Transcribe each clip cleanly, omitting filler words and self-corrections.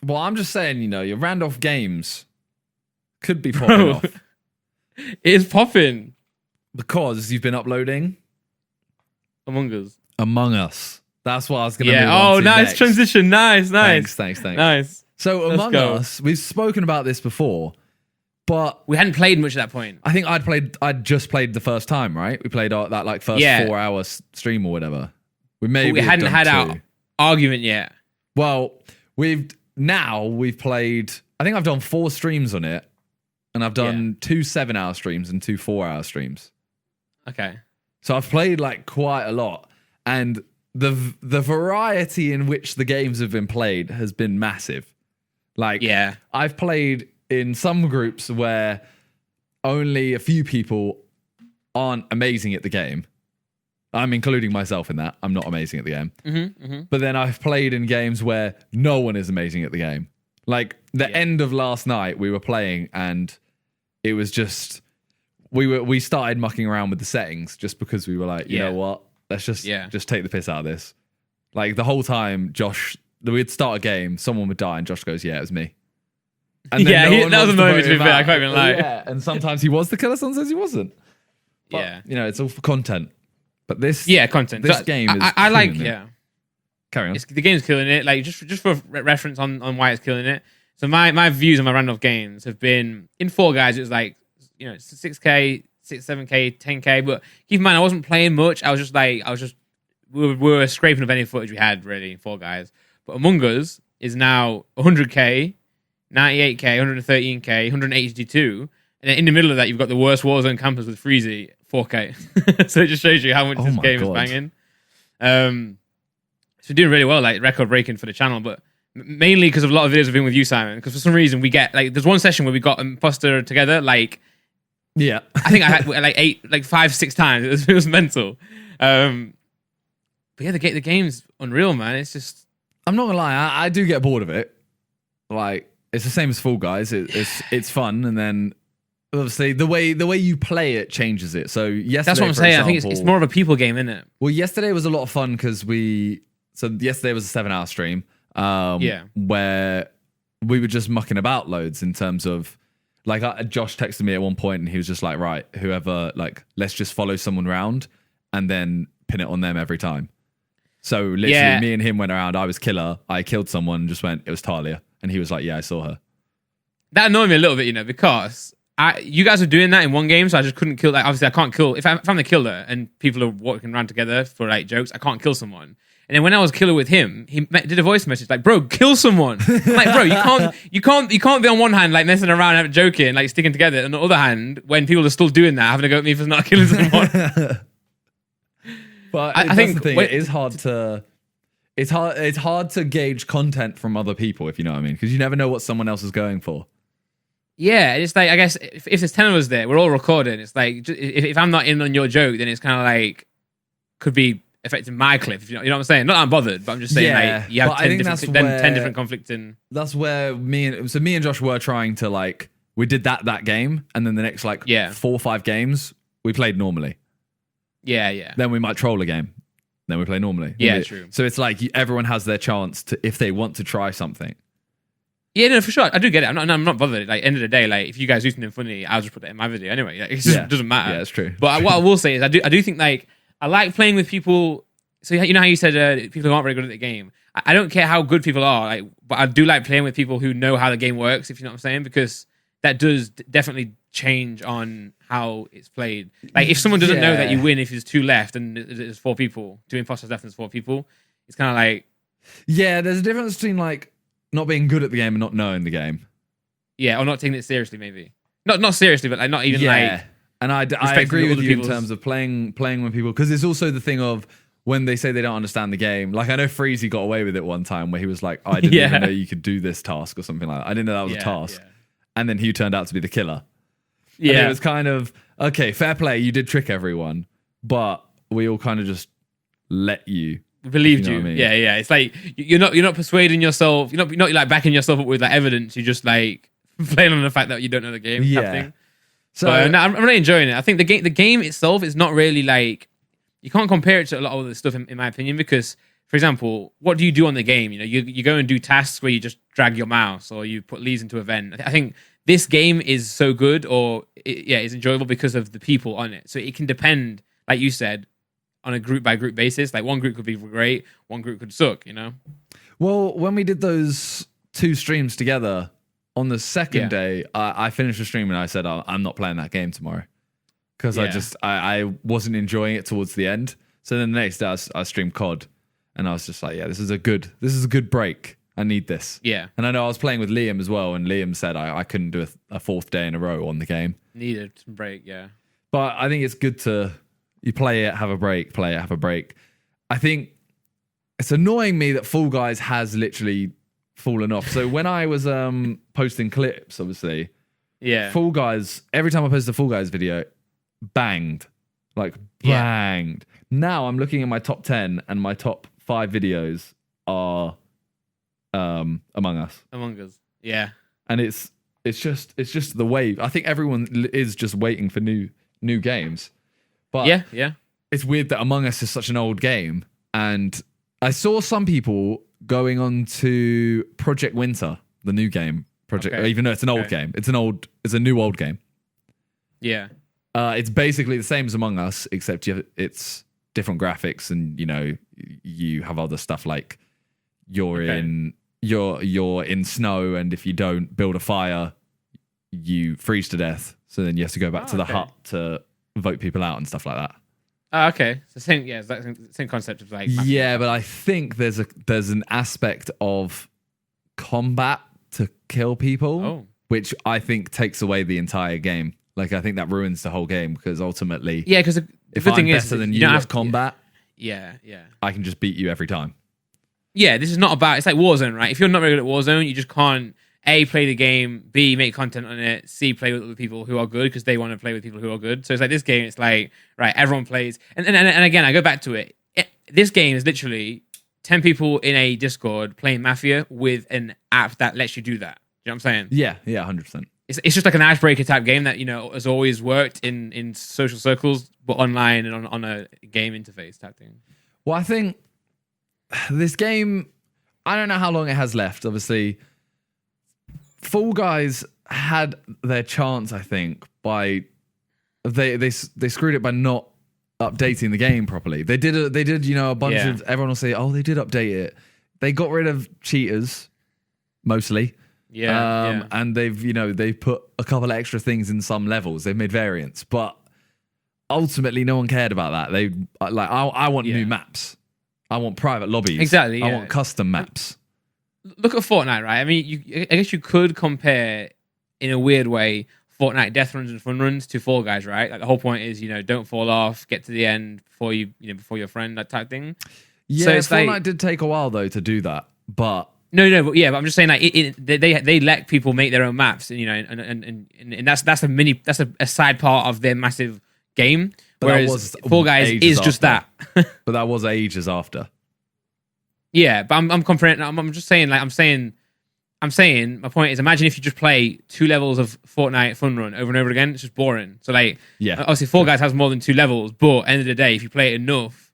Well, I'm just saying, your Randolph games could be popping Bro, off it is popping. because you've been uploading Among Us. Among Us. That's what I was going to Yeah. move on Oh, to nice next. transition. Nice. Thanks. Nice. So Let's Among go. Us, we've spoken about this before, but We hadn't played much at that point. I think I'd just played the first time, right? We played that like first 4 hour stream or whatever. But we hadn't had our argument yet. Well, we've played. I think I've done 4 streams on it, and I've done 2 7-hour streams and 2 4-hour streams. Okay. So I've played like quite a lot, and the variety in which the games have been played has been massive. Like, I've played in some groups where only a few people aren't amazing at the game. I'm including myself in that. I'm not amazing at the game. But then I've played in games where no one is amazing at the game. Like the end of last night, we were playing and it was just we started mucking around with the settings just because we were like, you know what? Let's just take the piss out of this. Like the whole time, Josh, we'd start a game, someone would die, and Josh goes, "Yeah, it was me." And then that was a moment to be fair. I can't even lie. Yeah, and sometimes he was the killer, sometimes he wasn't. But, it's all for content. But this, content. This game is. I like, Carry on. The game's killing it. Like just for reference on why it's killing it. So my views on my Randolph games have been in Fall Guys. It was like 6K, 7K, 10K. But keep in mind, I wasn't playing much. We were scraping up any footage we had really in Fall Guys. But Among Us is now 100K, 98K, 113K, 182. And then in the middle of that, you've got the worst Warzone campers with Freezy, 4K. So it just shows you how much this game is banging. So we're doing really well, like record breaking for the channel, but mainly because of a lot of videos I've been with you, Simon. Because for some reason we get there's one session where we got imposter together, I think I had 5, 6 times. It was mental. But yeah, the game's unreal, man. It's just I'm not gonna lie, I do get bored of it. Like it's the same as Fall Guys. It's fun, and then obviously the way you play it changes it. So yesterday, that's what I'm saying. Example, I think it's more of a people game, isn't it? Well, yesterday was a lot of fun because yesterday was a 7-hour stream. Where we were just mucking about loads in terms of Josh texted me at one point and he was just like, right, whoever, let's just follow someone around and then pin it on them every time. So literally me and him went around. I was killer. I killed someone and just went, it was Talia. And he was like, yeah, I saw her. That annoyed me a little bit, because you guys were doing that in one game, so I just couldn't kill. Obviously, I can't kill. If I'm the killer and people are walking around together for jokes, I can't kill someone. And then when I was killer with him, he did a voice message like, "Bro, kill someone!" I'm like, bro, you can't be on one hand messing around, joking, sticking together, and on the other hand, when people are still doing that, having to go at me for not killing someone. But I think the thing, it is hard to. It's hard to gauge content from other people, if you know what I mean, because you never know what someone else is going for. Yeah, it's I guess if there's 10 of us there, we're all recording. It's if I'm not in on your joke, then it's kind of could be affecting my clip. If you know what I'm saying. Not that I'm bothered, but I'm just saying you have 10 different conflicting. That's where me and Josh were trying to we did that game, and then the next 4 or 5 games we played normally. Yeah. Then we might troll a game. Then we play normally. Yeah, true. So it's everyone has their chance to if they want to try something. Yeah, no, for sure. I do get it. I'm not bothered. End of the day, if you guys do something funny, I'll just put it in my video anyway. It just doesn't matter. Yeah, it's true. But what I will say is, I do think I like playing with people. So you know how you said people who aren't very good at the game. I don't care how good people are, but I do like playing with people who know how the game works. If you know what I'm saying, because that does definitely change on how it's played. If someone doesn't know that you win if there's 2 left and there's 4 people, 2 imposters left and there's 4 people, it's kind of yeah. There's a difference between not being good at the game and not knowing the game. Yeah, or not taking it seriously, maybe. Not seriously, but not even And I agree with you in terms of playing with people, because it's also the thing of when they say they don't understand the game. I know Freezy got away with it one time where he was like, I didn't even know you could do this task or something like that. I didn't know that was a task. Yeah. And then he turned out to be the killer. Yeah. And it was kind of, okay, fair play, you did trick everyone, but we all kind of just let you. Believed you. I mean? Yeah. It's you're not persuading yourself. You're not backing yourself up with evidence. You're just playing on the fact that you don't know the game. Yeah. So I'm really enjoying it. I think the game itself is not really you can't compare it to a lot of other stuff in my opinion, because for example, what do you do on the game? You know, you go and do tasks where you just drag your mouse or you put leads into event. I think this game is so good, or it's enjoyable because of the people on it. So it can depend, like you said, on a group by group basis. Like one group could be great, one group could suck. You know. Well, when we did those 2 streams together, on the second day, I finished the stream and I said, I'm not playing that game tomorrow because I wasn't enjoying it towards the end. So then the next day I streamed COD and I was just like, this is a good break. I need this. Yeah. And I know I was playing with Liam as well, and Liam said I couldn't do a 4th day in a row on the game. Needed some break, yeah. But I think it's good to you play it, have a break, play it, have a break. I think it's annoying me that Fall Guys has literally fallen off. So when I was posting clips, obviously, Fall Guys, every time I post a Fall Guys video, banged. Banged. Now I'm looking at my top 10 and my top 5 videos are Among Us. Among Us. Yeah. And it's just the wave. I think everyone is just waiting for new games. But yeah. It's weird that Among Us is such an old game. And I saw some people going on to Project Winter, the new game. Even though it's an old game. It's a new old game. Yeah. It's basically the same as Among Us, except it's different graphics, and you have other stuff like you're in snow, and if you don't build a fire, you freeze to death. So then you have to go back to the hut to vote people out and stuff like that. Oh, okay. So same concept of like. Yeah, but I think there's an aspect of combat to kill people, which I think takes away the entire game. Like, I think that ruins the whole game because ultimately, because if I'm better than you at combat, yeah, I can just beat you every time. Yeah, this is not about. It's like Warzone, right? If you're not very good at Warzone, you just can't A, play the game, B, make content on it, C, play with other people who are good because they want to play with people who are good. So it's like this game. It's like, right, everyone plays, and again, I go back to it. This game is literally 10 people in a Discord playing Mafia with an app that lets you do that. You know what I'm saying? Yeah, 100%. It's just like an icebreaker type game that, has always worked in social circles, but online and on a game interface type thing. Well, I think this game, I don't know how long it has left. Obviously, Fall Guys had their chance, I think, by they screwed it by not updating the game properly. They did a bunch of, everyone will say, they did update it. They got rid of cheaters mostly. And they've put a couple of extra things in some levels. They've made variants, but ultimately no one cared about that. I want new maps. I want private lobbies. Exactly. I want custom maps. Look at Fortnite, right? I mean, I guess you could compare in a weird way Fortnite death runs and fun runs to Fall Guys, right? Like the whole point is, don't fall off, get to the end before before your friend, that type thing. Yeah, so Fortnite did take a while though to do that, but. No, but I'm just saying, like, they let people make their own maps, and that's a side part of their massive game. But whereas Fall Guys is just that. But that was ages after. Yeah, but I'm comparing. I'm just saying, like, I'm saying. My point is, imagine if you just play 2 levels of Fortnite Fun Run over and over again. It's just boring. So, like, obviously, Fall Guys has more than 2 levels, but end of the day, if you play it enough,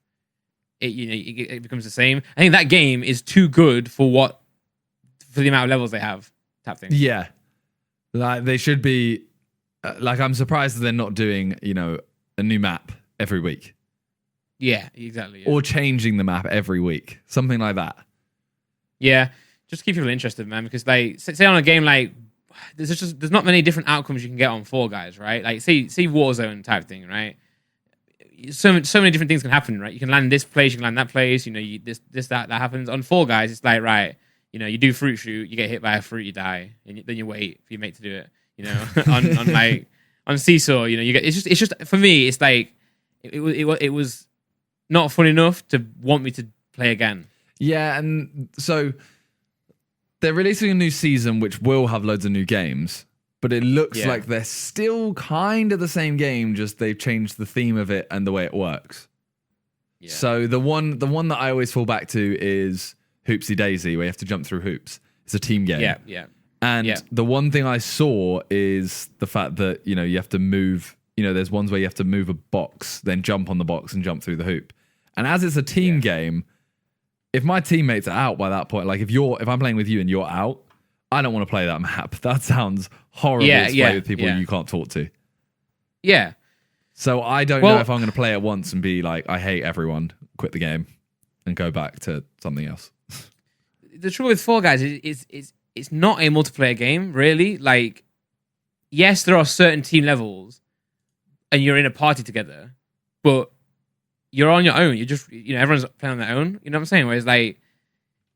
it becomes the same. I think that game is too good for the amount of levels they have, type thing. Yeah. Like, they should be... I'm surprised that they're not doing, a new map every week. Yeah, exactly. Yeah. Or changing the map every week. Something like that. Yeah. Just keep people interested, man. Because, like, say on a game, like, there's not many different outcomes you can get on Fall Guys, right? Like, see Warzone type thing, right? So many different things can happen, right? You can land this place, you can land that place, that happens. On Fall Guys, it's like, right... you do fruit shoot, you get hit by a fruit, you die, and then you wait for your mate to do it. on Seesaw, you get. It's just for me, it's like it was not fun enough to want me to play again. Yeah, and so they're releasing a new season which will have loads of new games, but it looks like they're still kind of the same game, just they've changed the theme of it and the way it works. Yeah. So the one that I always fall back to is Hoopsy Daisy, where you have to jump through hoops. It's a team game. Yeah. And the one thing I saw is the fact that, you have to move, there's ones where you have to move a box, then jump on the box and jump through the hoop. And as it's a team game, if my teammates are out by that point, like if I'm playing with you and you're out, I don't want to play that map. That sounds horrible to play with people you can't talk to. Yeah. So I don't know if I'm going to play it once and be like, I hate everyone, quit the game, and go back to something else. The trouble with Fall Guys is it's not a multiplayer game, really. Like, yes, there are certain team levels, and you're in a party together, but you're on your own. You're just, everyone's playing on their own. You know what I'm saying? Whereas, like,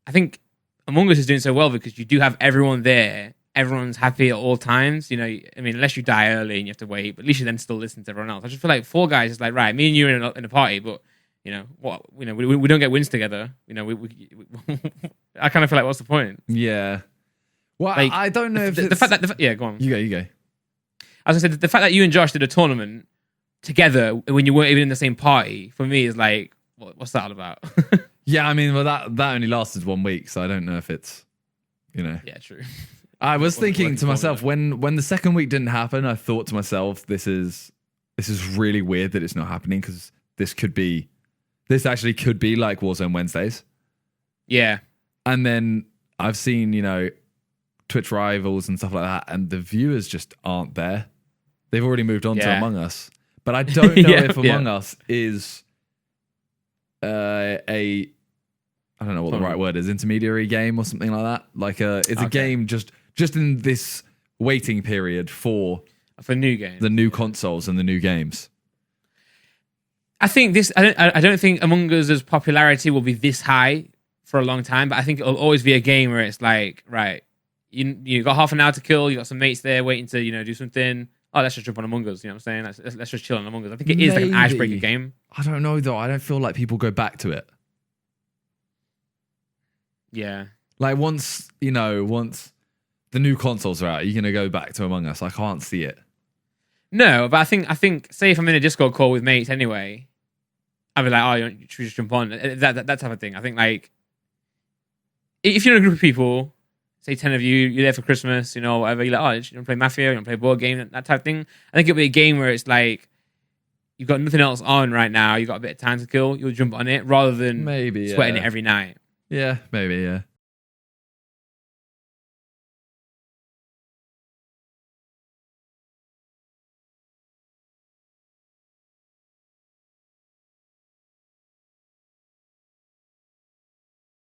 I think Among Us is doing so well because you do have everyone there. Everyone's happy at all times. Unless you die early and you have to wait, but at least you then still listen to everyone else. I just feel like Fall Guys is like, right, me and you are in a party, but we don't get wins together. I kind of feel like, what's the point? Yeah. Well, like, I don't know if the fact that go on. You go. As I said, the fact that you and Josh did a tournament together when you weren't even in the same party, for me is like, what's that all about? Yeah, I mean, well, that only lasted 1 week, so I don't know if it's, Yeah, true. I was thinking to myself when the second week didn't happen, I thought to myself, this is really weird that it's not happening because this actually could be like Warzone Wednesdays. Yeah. And then I've seen, Twitch rivals and stuff like that, and the viewers just aren't there. They've already moved on to Among Us. But I don't know if Among Us is I don't know what the right word is, intermediary game or something like that. Like it's a game just in this waiting period for new games, the new consoles and the new games. I think I don't think Among Us's popularity will be this high for a long time, but I think it'll always be a game where it's like, right, you got half an hour to kill, you got some mates there waiting to do something. Oh, let's just jump on Among Us. You know what I'm saying? Let's just chill on Among Us. I think it is like an icebreaker game. I don't know though. I don't feel like people go back to it. Yeah. Like once the new consoles are out, you're gonna go back to Among Us. I can't see it. No, but I think say if I'm in a Discord call with mates anyway, I'd be like, oh, should we just jump on? That type of thing. I think like if you're in a group of people, say 10 of you, you're there for Christmas, whatever, you're like, oh, you want to play Mafia, you want to play a board game, that type of thing. I think it'll be a game where it's like you've got nothing else on right now, you've got a bit of time to kill, you'll jump on it rather than sweating it every night. Yeah, maybe, yeah.